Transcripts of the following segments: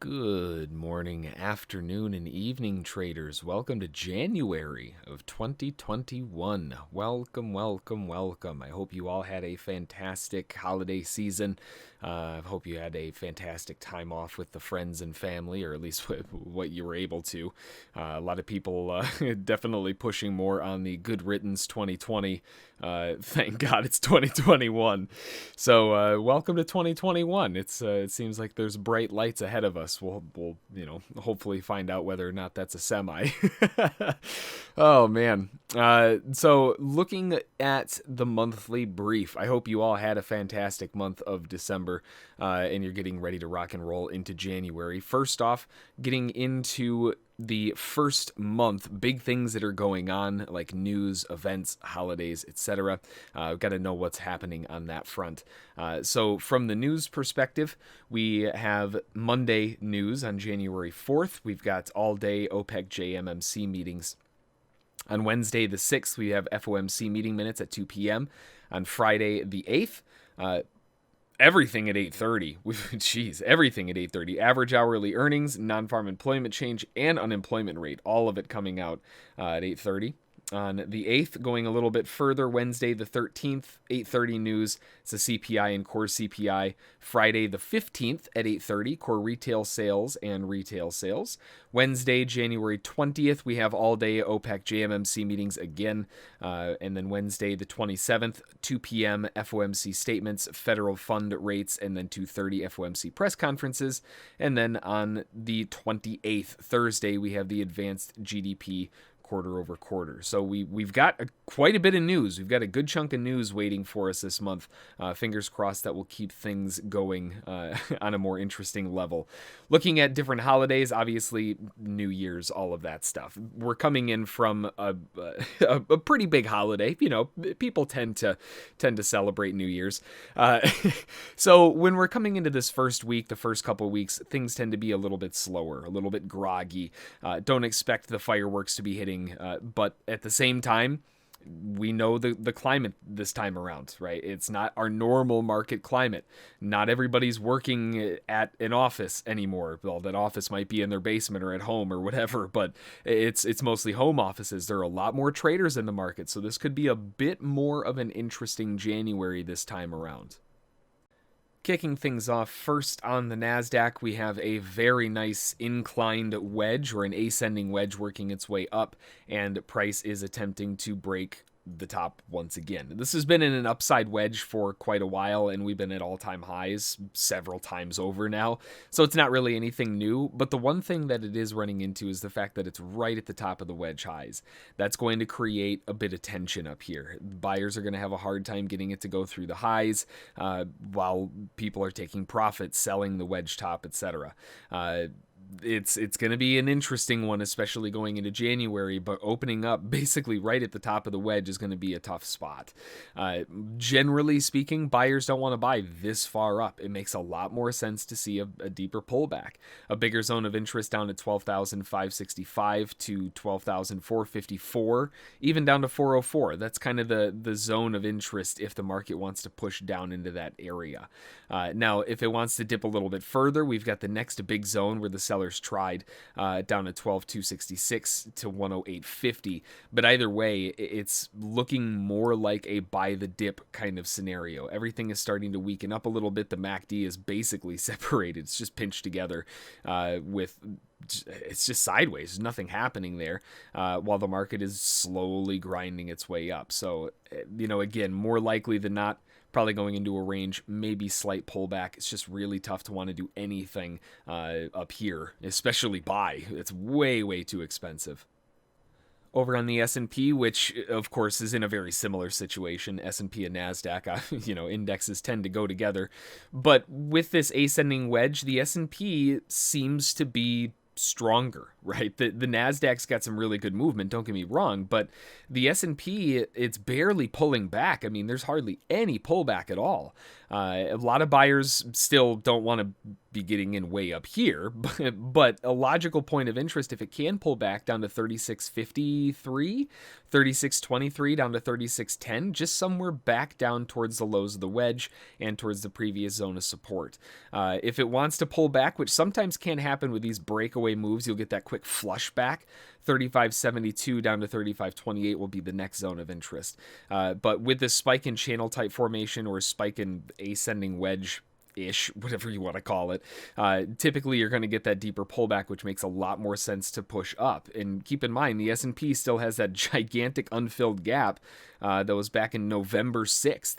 Good morning, afternoon, and evening, traders. Welcome to January of 2021. Welcome, welcome, welcome. I hope you all had a fantastic holiday season. I hope you had a fantastic time off with the friends and family, or at least what you were able to. A lot of people definitely pushing more on the good riddance 2020. Thank God it's 2021. So welcome to 2021. It seems like there's bright lights ahead of us. We'll hopefully find out whether or not that's a semi. Oh man. So looking at the monthly brief, I hope you all had a fantastic month of December, and you're getting ready to rock and roll into January. First off, getting into the first month, big things that are going on, like news, events, holidays, etc. We've got to know what's happening on that front. So from the news perspective, we have Monday news on January 4th. We've got all-day OPEC JMMC meetings. On Wednesday the 6th, we have FOMC meeting minutes at 2 p.m. On Friday the 8th, everything at 8:30. Jeez, everything at 8:30. Average hourly earnings, non-farm employment change, and unemployment rate. All of it coming out at 8:30. On the 8th, going a little bit further, Wednesday the 13th, 8:30 news. It's a CPI and core CPI. Friday the 15th at 8:30, core retail sales and retail sales. Wednesday, January 20th, we have all-day OPEC JMMC meetings again. And then Wednesday the 27th, 2 p.m. FOMC statements, federal fund rates, and then 2:30 FOMC press conferences. And then on the 28th, Thursday, we have the advanced GDP quarter over quarter. So we've got quite a bit of news. We've got a good chunk of news waiting for us this month. Fingers crossed that will keep things going on a more interesting level. Looking at different holidays, obviously New Year's, all of that stuff. We're coming in from a pretty big holiday. You know, people tend to celebrate New Year's. So when we're coming into this first week, the first couple of weeks, things tend to be a little bit slower, a little bit groggy. Don't expect the fireworks to be hitting. But at the same time, we know the climate this time around, right? It's not our normal market climate. Not everybody's working at an office anymore. Well, that office might be in their basement or at home or whatever, but it's mostly home offices. There are a lot more traders in the market, so this could be a bit more of an interesting January this time around. Kicking things off first on the NASDAQ, we have a very nice inclined wedge, or an ascending wedge, working its way up, and price is attempting to break the top once again. This has been in an upside wedge for quite a while, and we've been at all-time highs several times over now, so it's not really anything new. But the one thing that it is running into is the fact that it's right at the top of the wedge highs. That's going to create a bit of tension up here. Buyers are going to have a hard time getting it to go through the highs, while people are taking profits, selling the wedge top, etc. It's going to be an interesting one, especially going into January, but opening up basically right at the top of the wedge is going to be a tough spot. Generally speaking, buyers don't want to buy this far up. It makes a lot more sense to see a deeper pullback. A bigger zone of interest down at 12,565 to 12,454, even down to 404. That's kind of the zone of interest if the market wants to push down into that area. Now, if it wants to dip a little bit further, we've got the next big zone where the sellers tried, down at 12,266 to 108.50. But either way, it's looking more like a buy the dip kind of scenario. Everything is starting to weaken up a little bit. The MACD is basically separated. It's just pinched together, it's just sideways. There's nothing happening there, while the market is slowly grinding its way up. So, again, more likely than not, probably going into a range, maybe slight pullback. It's just really tough to want to do anything up here, especially buy. It's way, way too expensive. Over on the S&P, which of course is in a very similar situation, S&P and NASDAQ, indexes tend to go together. But with this ascending wedge, the S&P seems to be stronger, right? The NASDAQ's got some really good movement, don't get me wrong, but the S&P, it's barely pulling back. I mean, there's hardly any pullback at all. A lot of buyers still don't want to be getting in way up here, but a logical point of interest, if it can pull back down to 36.53, 36.23 down to 36.10, just somewhere back down towards the lows of the wedge and towards the previous zone of support. If it wants to pull back, which sometimes can happen with these breakaway moves, you'll get that quick flush back. 35.72 down to 35.28 will be the next zone of interest. But with this spike in channel type formation or spike in ascending wedge ish, whatever you want to call it, typically you're going to get that deeper pullback, which makes a lot more sense to push up. And keep in mind, the S&P still has that gigantic unfilled gap that was back in November 6th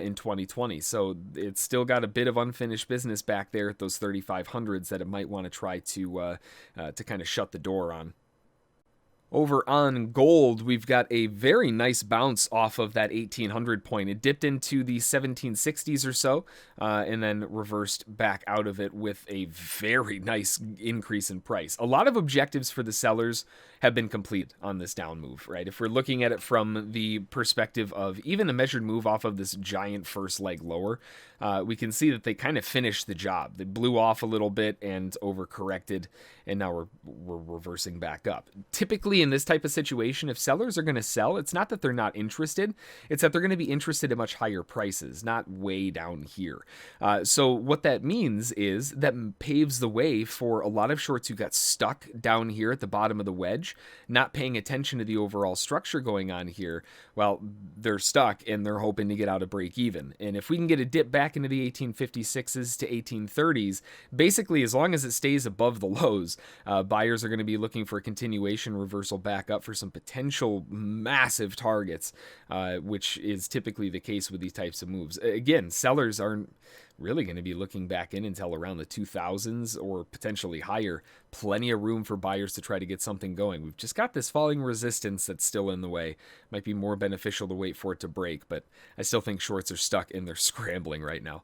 in 2020. So it's still got a bit of unfinished business back there at those 3500s that it might want to try to kind of shut the door on. Over on gold, we've got a very nice bounce off of that 1800 point. It dipped into the 1760s or so, and then reversed back out of it with a very nice increase in price. A lot of objectives for the sellers have been complete on this down move, right? If we're looking at it from the perspective of even a measured move off of this giant first leg lower, we can see that they kind of finished the job. They blew off a little bit and overcorrected, and now we're reversing back up. Typically in this type of situation, if sellers are going to sell, it's not that they're not interested, it's that they're going to be interested at much higher prices, not way down here. So what that means is that paves the way for a lot of shorts who got stuck down here at the bottom of the wedge, not paying attention to the overall structure going on here. Well, they're stuck and they're hoping to get out of break even. And if we can get a dip back into the 1856s to 1830s, basically as long as it stays above the lows, buyers are going to be looking for a continuation reversal back up for some potential massive targets, which is typically the case with these types of moves. Again, sellers aren't really going to be looking back in until around the 2000s or potentially higher. Plenty of room for buyers to try to get something going. We've just got this falling resistance that's still in the way. Might be more beneficial to wait for it to break, but I still think shorts are stuck and they're scrambling right now.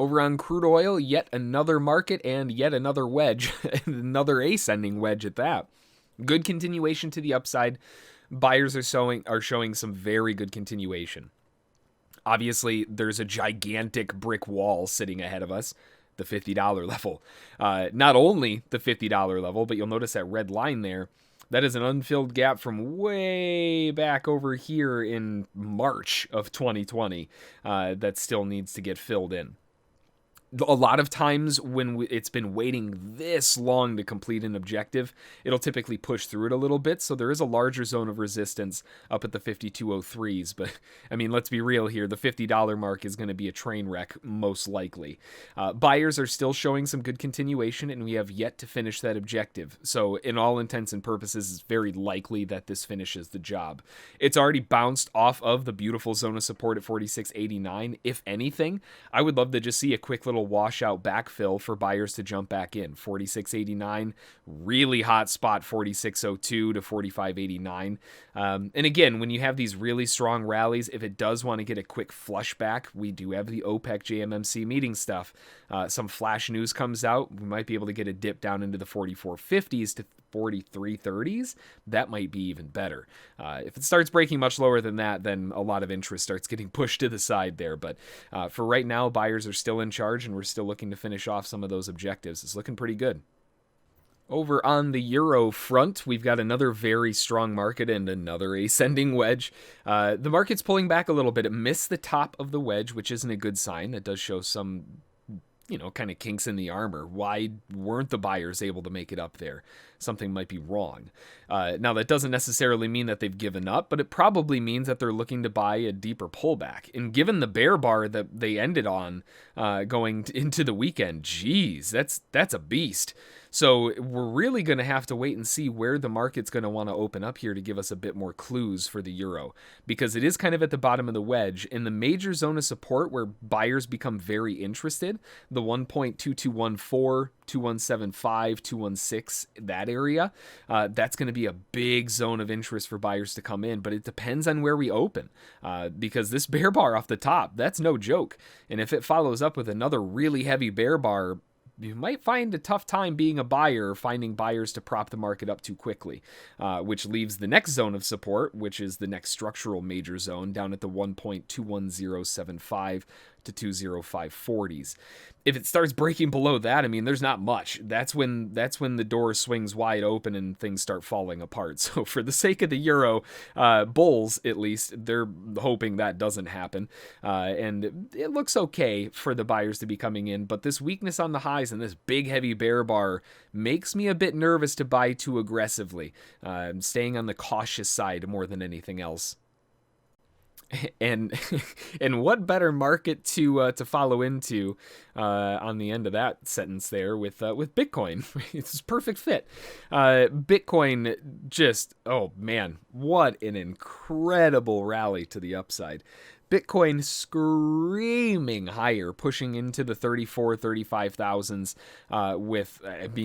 Over on crude oil, yet another market and yet another wedge, another ascending wedge at that. Good continuation to the upside. Buyers are showing some very good continuation. Obviously, there's a gigantic brick wall sitting ahead of us, the $50 level. Not only the $50 level, but you'll notice that red line there. That is an unfilled gap from way back over here in March of 2020 that still needs to get filled in. A lot of times when it's been waiting this long to complete an objective, it'll typically push through it a little bit. So there is a larger zone of resistance up at the 5203s. But I mean, let's be real here. The $50 mark is going to be a train wreck, most likely. Buyers are still showing some good continuation, and we have yet to finish that objective. So in all intents and purposes, it's very likely that this finishes the job. It's already bounced off of the beautiful zone of support at 46.89. If anything, I would love to just see a quick little washout backfill for buyers to jump back in. 46.89, really hot spot 46.02 to 45.89. And again, when you have these really strong rallies, if it does want to get a quick flush back, we do have the OPEC JMMC meeting stuff. Some flash news comes out, we might be able to get a dip down into the 44.50s to 43.30s. That might be even better. If it starts breaking much lower than that, then a lot of interest starts getting pushed to the side there. But for right now, buyers are still in charge, and we're still looking to finish off some of those objectives. It's looking pretty good. Over on the euro front, we've got another very strong market and another ascending wedge. The market's pulling back a little bit. It missed the top of the wedge, which isn't a good sign. That does show some kind of kinks in the armor. Why weren't the buyers able to make it up there? Something might be wrong. Now, that doesn't necessarily mean that they've given up, but it probably means that they're looking to buy a deeper pullback. And given the bear bar that they ended on going into the weekend, geez, that's a beast. So we're really going to have to wait and see where the market's going to want to open up here to give us a bit more clues for the euro, because it is kind of at the bottom of the wedge. In the major zone of support where buyers become very interested, the 1.2214, 2175, 216, that area, that's going to be a big zone of interest for buyers to come in, but it depends on where we open, because this bear bar off the top, that's no joke. And if it follows up with another really heavy bear bar you might find a tough time being a buyer, finding buyers to prop the market up too quickly, which leaves the next zone of support, which is the next structural major zone, down at the 1.21075 to 20540s. If it starts breaking below that, I mean, there's not much. That's when the door swings wide open and things start falling apart. So for the sake of the euro bulls, at least, they're hoping that doesn't happen. And it looks okay for the buyers to be coming in, but this weakness on the highs and this big heavy bear bar makes me a bit nervous to buy too aggressively. Staying on the cautious side more than anything else. And what better market to follow into on the end of that sentence there with Bitcoin. It's a perfect fit. Bitcoin just, oh man, what an incredible rally to the upside. Bitcoin screaming higher, pushing into the 35,000s with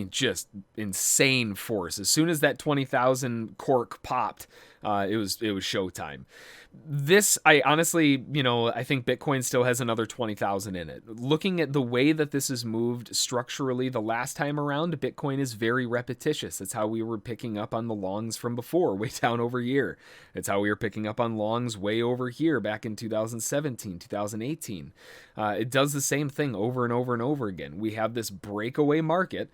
just insane force. As soon as that 20,000 cork popped, it was showtime. This, I honestly, I think Bitcoin still has another 20,000 in it. Looking at the way that this has moved structurally the last time around, Bitcoin is very repetitious. That's how we were picking up on the longs from before, way down over here. It's how we were picking up on longs way over here back in 2017, 2018. It does the same thing over and over and over again. We have this breakaway market,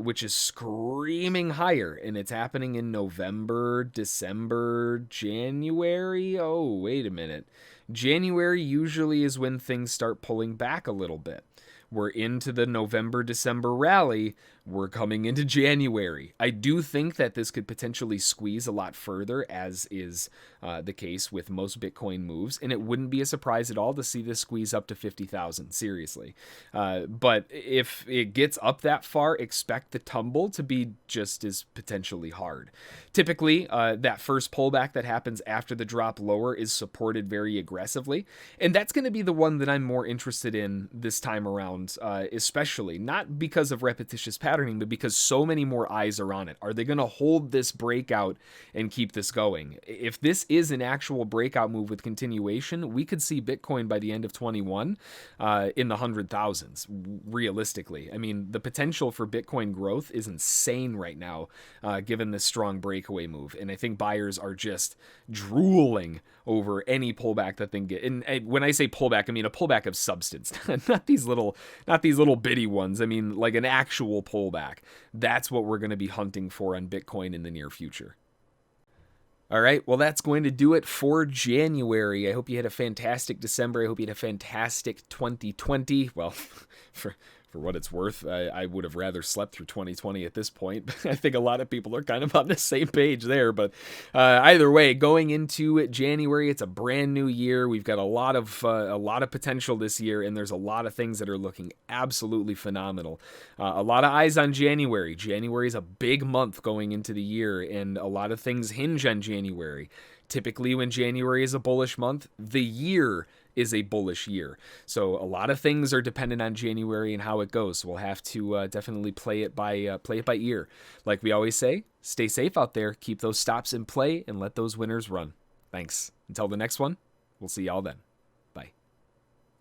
which is screaming higher, and it's happening in November, December, January. Oh, wait a minute. January usually is when things start pulling back a little bit. We're into the November-December rally. We're coming into January. I do think that this could potentially squeeze a lot further, as is the case with most Bitcoin moves, and it wouldn't be a surprise at all to see this squeeze up to 50,000, seriously. But if it gets up that far, expect the tumble to be just as potentially hard. Typically, that first pullback that happens after the drop lower is supported very aggressively, and that's going to be the one that I'm more interested in this time around, especially, not because of repetitious patterning, but because so many more eyes are on it. Are they going to hold this breakout and keep this going? If this is an actual breakout move with continuation, we could see Bitcoin by the end of 21 in the 100,000s, realistically. I mean, the potential for Bitcoin growth is insane right now, given this strong breakaway move. And I think buyers are just drooling over any pullback that they get. And when I say pullback, I mean a pullback of substance, not these little bitty ones. I mean, like an actual pullback. That's what we're going to be hunting for on Bitcoin in the near future. All right, well, that's going to do it for January. I hope you had a fantastic December. I hope you had a fantastic 2020. Well, for what it's worth, I would have rather slept through 2020 at this point. But I think a lot of people are kind of on the same page there. But either way, going into January, it's a brand new year. We've got a lot of potential this year, and there's a lot of things that are looking absolutely phenomenal. A lot of eyes on January. January is a big month going into the year, and a lot of things hinge on January. Typically, when January is a bullish month, the year is a bullish year. So a lot of things are dependent on January and how it goes. So we'll have to definitely play it by ear. Like we always say, stay safe out there, keep those stops in play, and let those winners run. Thanks. Until the next one, we'll see y'all then.